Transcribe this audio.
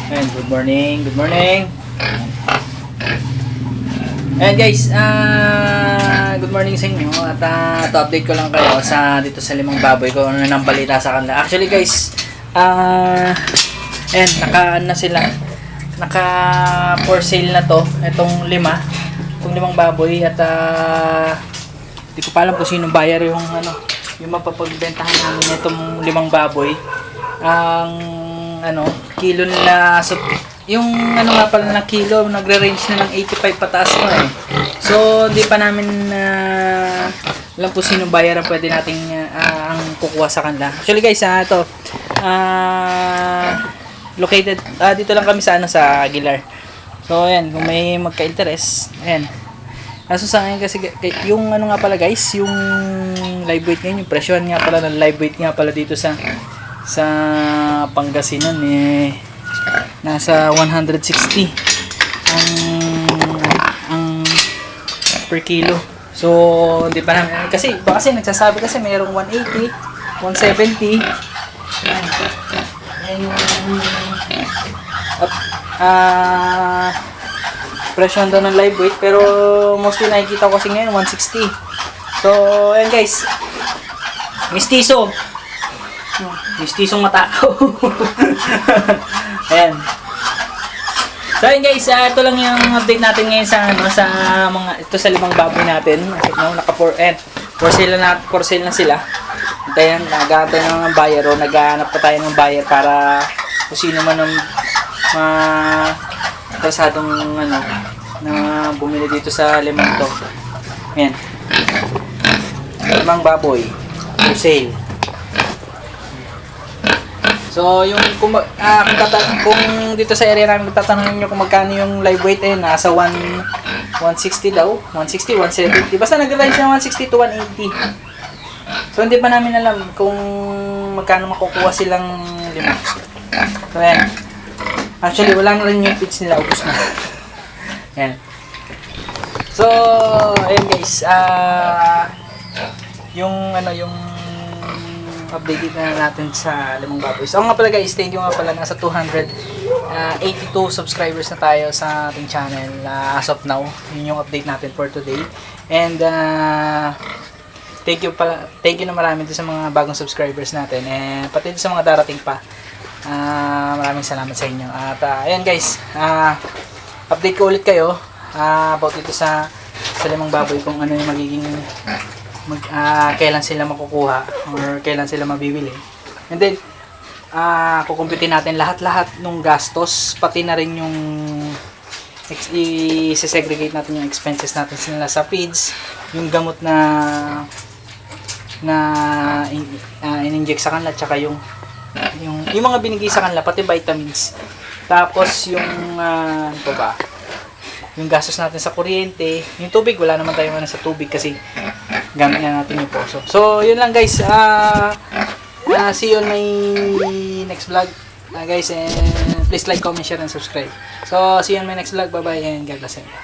And good morning, good morning. Ayan guys, good morning sa inyo. At to update ko lang kayo sa dito sa limang baboy ko ano nang balita sa kanila. Actually guys, ayan, naka sila. Naka for sale na to, itong limang baboy at hindi ko pa alam kung sino buyer yung yung mapapagbentahan namin itong limang baboy. Ang kilo nila yung nga pala na kilo nagre-range na ng 85 pataas na eh. So hindi pa namin alam po sino buyer ang pwede nating ang kukuha sa kanila. Actually guys, ito located dito lang kami sa sa Aguilar. So ayan, kung may magka-interest, ayan. Kaso sa akin kasi yung nga pala guys, yung live weight ngayon, yung presyon nga pala ng live weight nga pala dito sa Pangasinan nasa 160 ang per kilo. So hindi pa namin kasi nagsasabi kasi mayroong 180, 170. Ayan presyo doon ng live weight, pero mostly nakikita ko kasi ngayon 160. So ayan guys, mistisong matakaw. Ayan. So ayun guys, ito lang yung update natin ngayon sa sa limang baboy natin. For sale na sila. Hintayin, nag-aantay na ng buyer o naghahanap pa tayo ng buyer para kung sino man ang interesadong na bumili dito sa limang to. Ayan. Limang baboy for sale. So, yung kung dito sa area namin tatanungin niyo kung magkano yung live weight nasa 160 daw, 160, 170. Basta nag-range ng 160 to 180. So, hindi pa namin alam kung magkano makukuha silang lima. So, ayan. Actually, wala na rin yung pitch nila, ubos na. Ayan. So, ayan guys, yung update na natin sa limang baboy. So nga pala guys, thank you nga pala, nasa 282 subscribers na tayo sa ating channel as of now. Yun yung update natin for today. And thank you na marami din sa mga bagong subscribers natin, and pati din sa mga darating pa. Maraming salamat sa inyo. At ayan guys, update ko ulit kayo about dito sa limang baboy, kung ano yung magiging kailan sila makukuha or kailan sila mabibili. And then kukumpitin natin lahat-lahat ng gastos, pati na rin yung i-segregate natin yung expenses natin sila sa feeds, yung gamot na in-inject sa kanila, tsaka yung mga binigay sa kanila, pati vitamins. Tapos yung yung gastos natin sa kuryente, yung tubig, wala naman tayong sa tubig kasi gamit na natin yung poso. So, yun lang guys. See you on my next vlog. Guys, and please like, comment, share, and subscribe. So, see you on my next vlog. Bye-bye and God bless you.